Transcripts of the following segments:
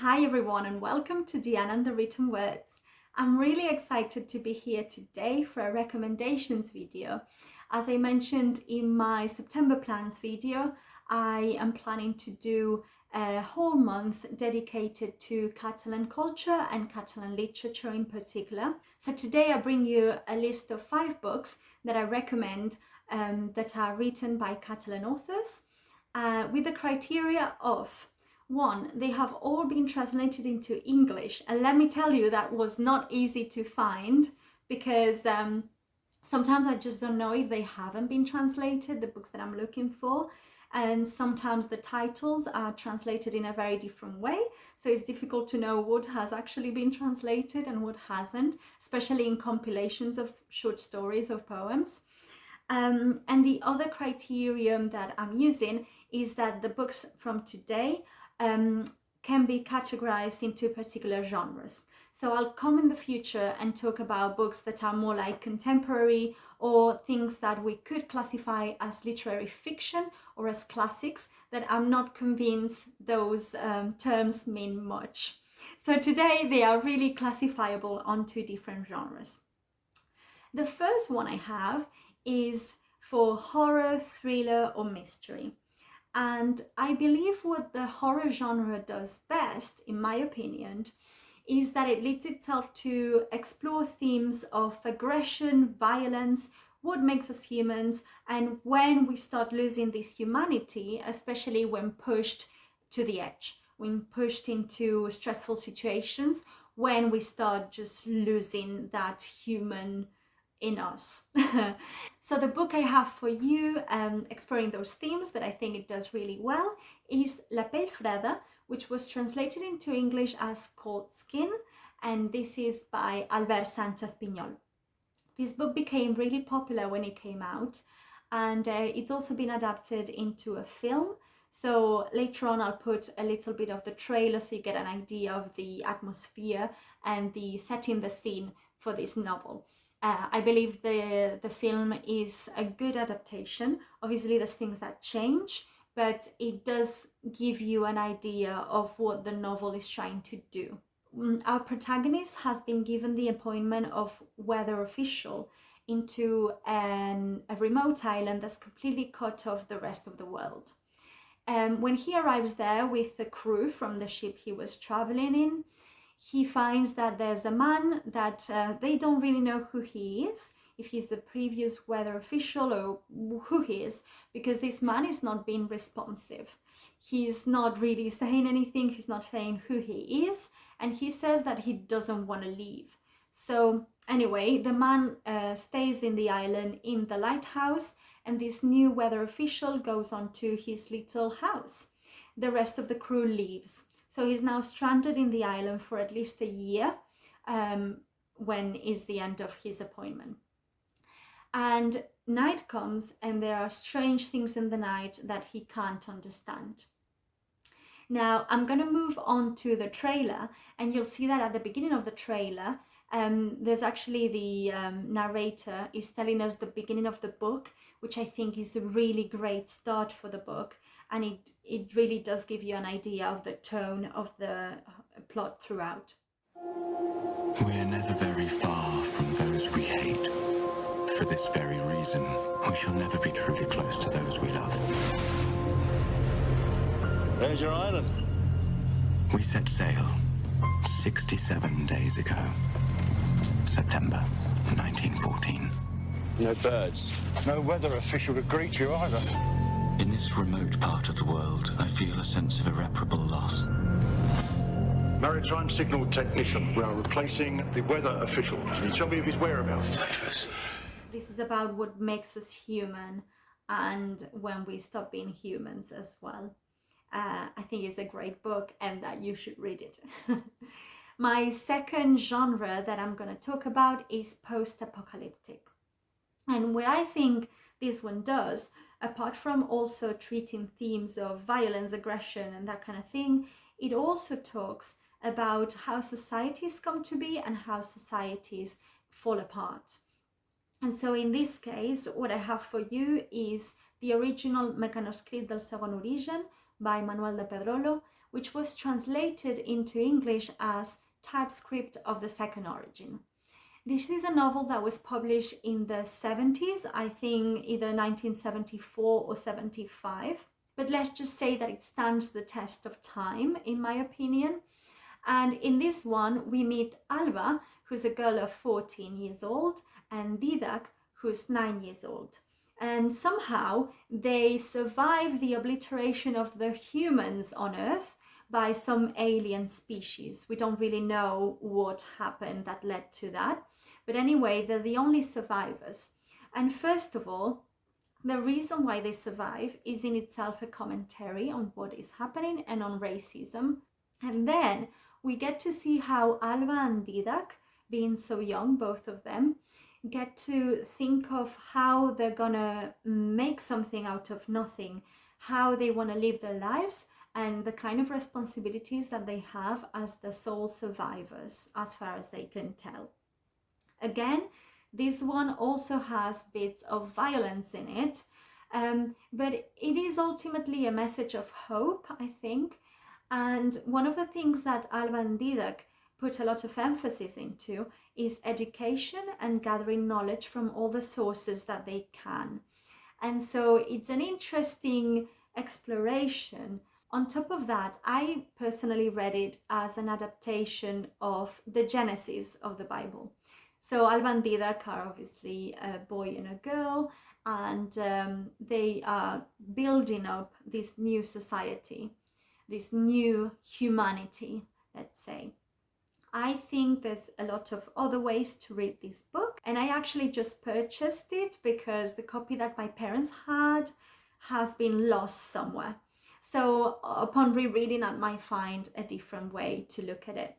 Hi everyone and welcome to Aaand and the Written Words. I'm really excited to be here today for a recommendations video. As I mentioned in my September plans video, I am planning to do a whole month dedicated to Catalan culture and Catalan literature in particular. So today I bring you a list of 5 books that I recommend that are written by Catalan authors with the criteria of: 1, they have all been translated into English, and let me tell you that was not easy to find because sometimes I just don't know if they haven't been translated, the books that I'm looking for, and sometimes the titles are translated in a very different way, so it's difficult to know what has actually been translated and what hasn't, especially in compilations of short stories or poems. And the other criterion that I'm using is that the books from today can be categorized into particular genres. So I'll come in the future and talk about books that are more like contemporary or things that we could classify as literary fiction or as classics that I'm not convinced those terms mean much. So today they are really classifiable onto different genres. The first one I have is for horror, thriller or mystery. And I believe what the horror genre does best, in my opinion, is that it leads itself to explore themes of aggression, violence, what makes us humans, and when we start losing this humanity, especially when pushed to the edge, when pushed into stressful situations, when we start just losing that human in us. So the book I have for you exploring those themes that I think it does really well is La Pell, Freda, which was translated into English as Cold Skin, and this is by Sánchez Piñol. This book became really popular when it came out, and it's also been adapted into a film. So later on I'll put a little bit of the trailer so you get an idea of the atmosphere and the setting the scene for this novel. I believe the film is a good adaptation. Obviously there's things that change, but it does give you an idea of what the novel is trying to do. Our protagonist has been given the appointment of weather official into a remote island that's completely cut off the rest of the world. When he arrives there with the crew from the ship he was traveling in, he finds that there's a man that they don't really know who he is, if he's the previous weather official or who he is, because this man is not being responsive. He's not really saying anything, he's not saying who he is, and he says that he doesn't want to leave. So anyway, the man stays in the island in the lighthouse, and this new weather official goes on to his little house. The rest of the crew leaves. So he's now stranded in the island for at least a year, when is the end of his appointment. And night comes and there are strange things in the night that he can't understand. Now I'm going to move on to the trailer, and you'll see that at the beginning of the trailer, there's actually the narrator is telling us the beginning of the book, which I think is a really great start for the book. And it really does give you an idea of the tone of the plot throughout. We're never very far from those we hate. For this very reason, we shall never be truly close to those we love. There's your island. We set sail 67 days ago. September 1914. No birds. No weather official to greet you either. In this remote part of the world, I feel a sense of irreparable loss. Maritime signal technician. We are replacing the weather official. Can you tell me of his whereabouts? This is about what makes us human and when we stop being humans as well. I think it's a great book and that you should read it. My second genre that I'm going to talk about is post-apocalyptic. And what I think this one does, apart from also treating themes of violence, aggression and that kind of thing, it also talks about how societies come to be and how societies fall apart. And so in this case, what I have for you is the original Mecanoscrit del segon origen by Manuel de Pedrolo, which was translated into English as Typescript of the Second Origin. This is a novel that was published in the 70s, I think either 1974 or 75. But let's just say that it stands the test of time, in my opinion. And in this one, we meet Alba, who's a girl of 14 years old, and Didac, who's 9 years old. And somehow they survive the obliteration of the humans on Earth by some alien species. We don't really know what happened that led to that. But anyway, they're the only survivors. And first of all, the reason why they survive is in itself a commentary on what is happening and on racism. And then we get to see how Alba and Didac, being so young, both of them, get to think of how they're gonna make something out of nothing, how they want to live their lives, and the kind of responsibilities that they have as the sole survivors, as far as they can tell. Again, this one also has bits of violence in it, but it is ultimately a message of hope, I think. And one of the things that Alba and Didac put a lot of emphasis into is education and gathering knowledge from all the sources that they can. And so it's an interesting exploration. On top of that, I personally read it as an adaptation of the Genesis of the Bible. So Alba and Didac are obviously a boy and a girl, and they are building up this new society, this new humanity, let's say. I think there's a lot of other ways to read this book, and I actually just purchased it because the copy that my parents had has been lost somewhere. So upon rereading, I might find a different way to look at it.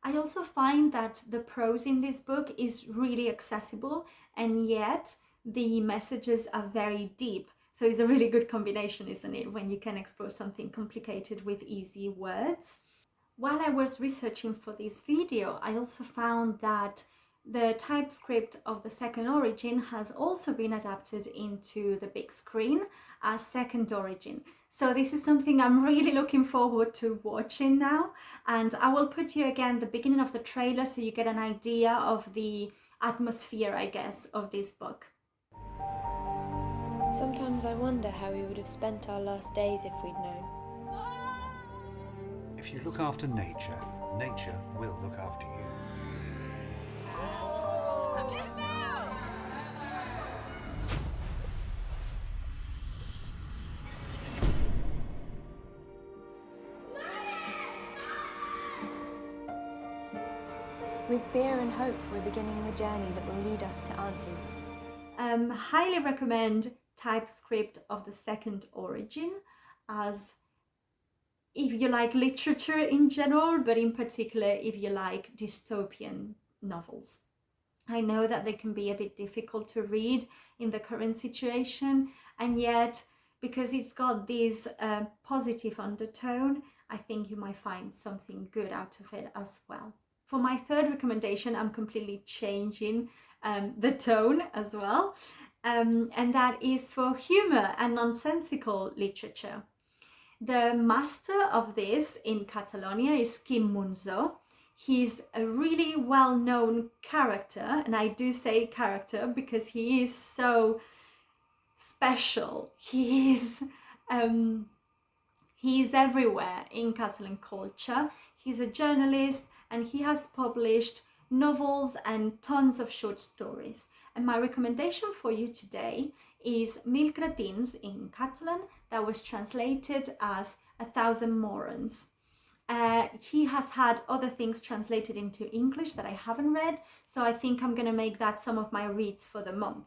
I also find that the prose in this book is really accessible, and yet the messages are very deep. So it's a really good combination, isn't it, when you can explore something complicated with easy words. While I was researching for this video, I also found that the Typescript of the Second Origin has also been adapted into the big screen as Second Origin. So this is something I'm really looking forward to watching now. And I will put you again the beginning of the trailer so you get an idea of the atmosphere, I guess, of this book. Sometimes I wonder how we would have spent our last days if we'd known. If you look after nature, nature will look after you. With fear and hope, we're beginning the journey that will lead us to answers. Highly recommend Typescript of the Second Origin, as if you like literature in general, but in particular if you like dystopian novels. I know that they can be a bit difficult to read in the current situation, and yet because it's got this positive undertone, I think you might find something good out of it as well. For my third recommendation, I'm completely changing the tone as well, and that is for humor and nonsensical literature. The master of this in Catalonia is Quim Monzó. He's a really well-known character, and I do say character because he is so special. He is everywhere in Catalan culture. He's a journalist, and he has published novels and tons of short stories. And my recommendation for you today is Cretins in Catalan, that was translated as 1,000 Morons. He has had other things translated into English that I haven't read, so I think I'm going to make that some of my reads for the month.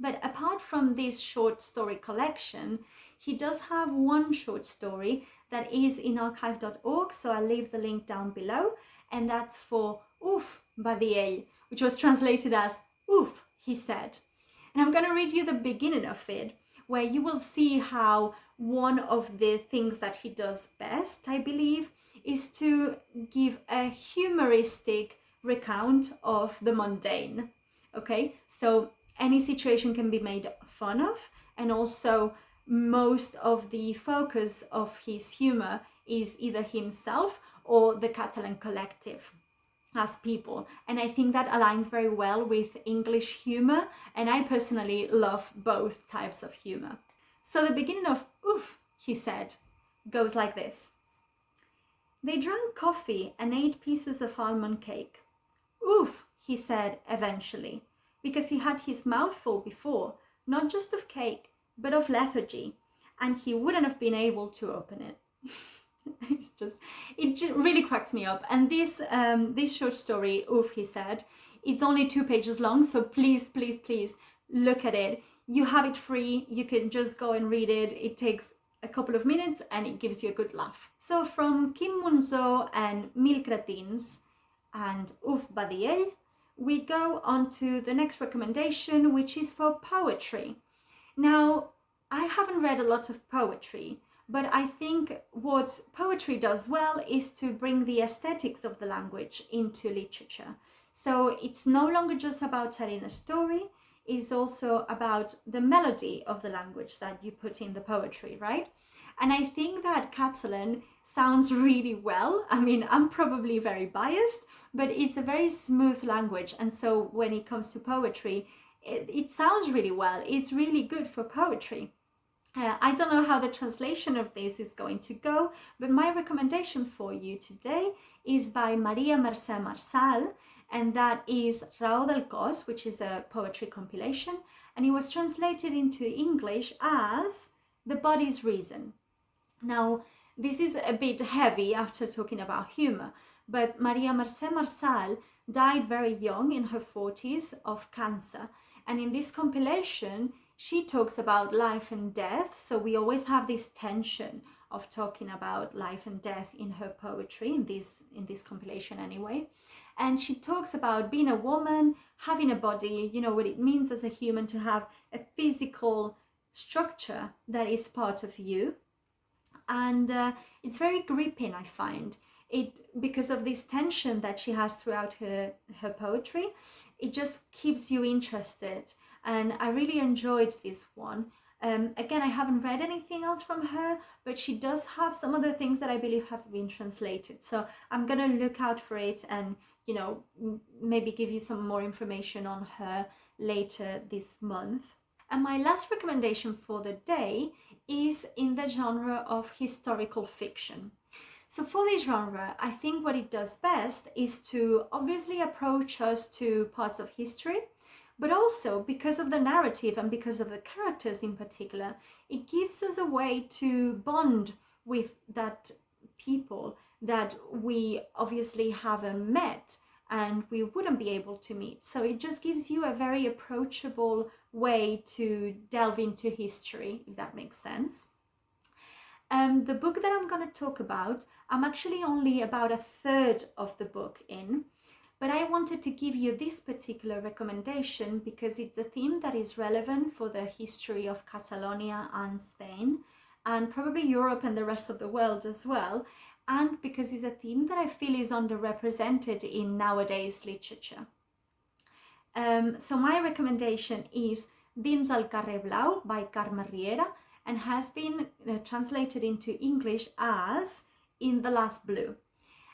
But apart from this short story collection, he does have one short story that is in archive.org, so I'll leave the link down below, and that's for Oof, Badiell, which was translated as Oof, he said. And I'm going to read you the beginning of it, where you will see how one of the things that he does best, I believe, is to give a humoristic recount of the mundane. Okay, so any situation can be made fun of, and also most of the focus of his humor is either himself or the Catalan collective as people. And I think that aligns very well with English humor, and I personally love both types of humor. So the beginning of "oof," he said, goes like this. They drank coffee and ate pieces of almond cake. "Oof," he said eventually, because he had his mouth full before, not just of cake, but of lethargy, and he wouldn't have been able to open it. It just really cracks me up. And this short story, "Oof," he said, it's only 2 pages long, so please look at it. You have it free, you can just go and read it. It takes a couple of minutes and it gives you a good laugh. So from Quim Monzó and Mil Cretins and Uf Badiel, we go on to the next recommendation, which is for poetry. Now, I haven't read a lot of poetry, but I think what poetry does well is to bring the aesthetics of the language into literature. So it's no longer just about telling a story, it's also about the melody of the language that you put in the poetry, right? And I think that Catalan sounds really well. I mean, I'm probably very biased, but it's a very smooth language. And so when it comes to poetry, it sounds really well. It's really good for poetry. I don't know how the translation of this is going to go, but my recommendation for you today is by Mercè Marçal, and that is Raó del Cos, which is a poetry compilation, and it was translated into English as The Body's Reason. Now, this is a bit heavy after talking about humor, but Mercè Marçal died very young, in her 40s, of cancer, and in this compilation, she talks about life and death, so we always have this tension of talking about life and death in her poetry, in this compilation anyway. And she talks about being a woman, having a body, you know, what it means as a human to have a physical structure that is part of you. And it's very gripping, I find. Because of this tension that she has throughout her poetry, it just keeps you interested. And I really enjoyed this one. Again, I haven't read anything else from her, but she does have some other things that I believe have been translated. So I'm gonna look out for it and, you know, maybe give you some more information on her later this month. And my last recommendation for the day is in the genre of historical fiction. So for this genre, I think what it does best is to obviously approach us to parts of history, but also because of the narrative and because of the characters in particular, it gives us a way to bond with that people that we obviously haven't met and we wouldn't be able to meet. So it just gives you a very approachable way to delve into history, if that makes sense. The book that I'm going to talk about, I'm actually only about a third of the book in, but I wanted to give you this particular recommendation because it's a theme that is relevant for the history of Catalonia and Spain, and probably Europe and the rest of the world as well, and because it's a theme that I feel is underrepresented in nowadays literature. So my recommendation is Dins alcareblau by Carme Riera, and has been translated into English as In the Last Blue.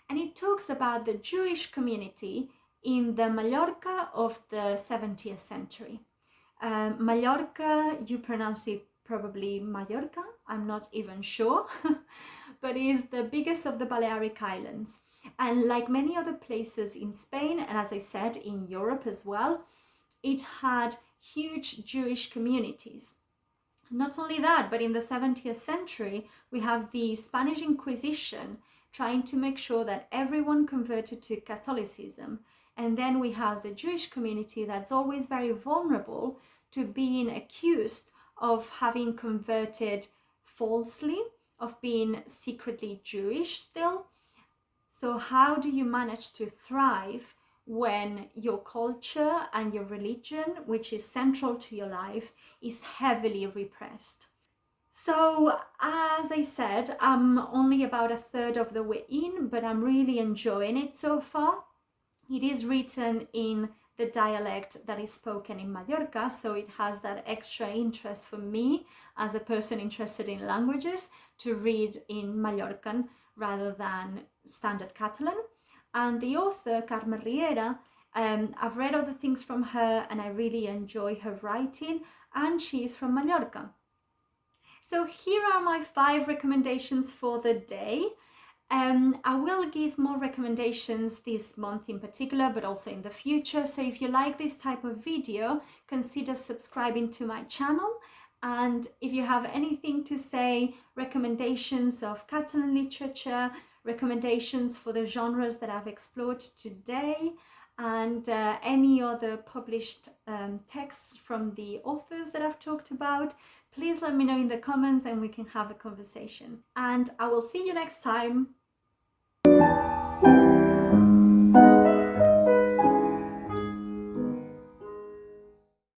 And it talks about the Jewish community in the Mallorca of the 70th century. Mallorca, you pronounce it probably Mallorca, I'm not even sure, but is the biggest of the Balearic Islands. And like many other places in Spain, and as I said, in Europe as well, it had huge Jewish communities. Not only that, but in the 70th century, we have the Spanish Inquisition trying to make sure that everyone converted to Catholicism. And then we have the Jewish community that's always very vulnerable to being accused of having converted falsely, of being secretly Jewish still. So how do you manage to thrive when your culture and your religion, which is central to your life, is heavily repressed? So as I said, I'm only about a third of the way in, but I'm really enjoying it so far. It is written in the dialect that is spoken in Mallorca, so it has that extra interest for me as a person interested in languages to read in Mallorcan rather than standard Catalan. And the author, Carme Riera, I've read other things from her and I really enjoy her writing, and she's from Mallorca. So here are my 5 recommendations for the day. I will give more recommendations this month in particular, but also in the future. So if you like this type of video, consider subscribing to my channel. And if you have anything to say, recommendations of Catalan literature, recommendations for the genres that I've explored today, and any other published texts from the authors that I've talked about, please let me know in the comments and we can have a conversation. And I will see you next time.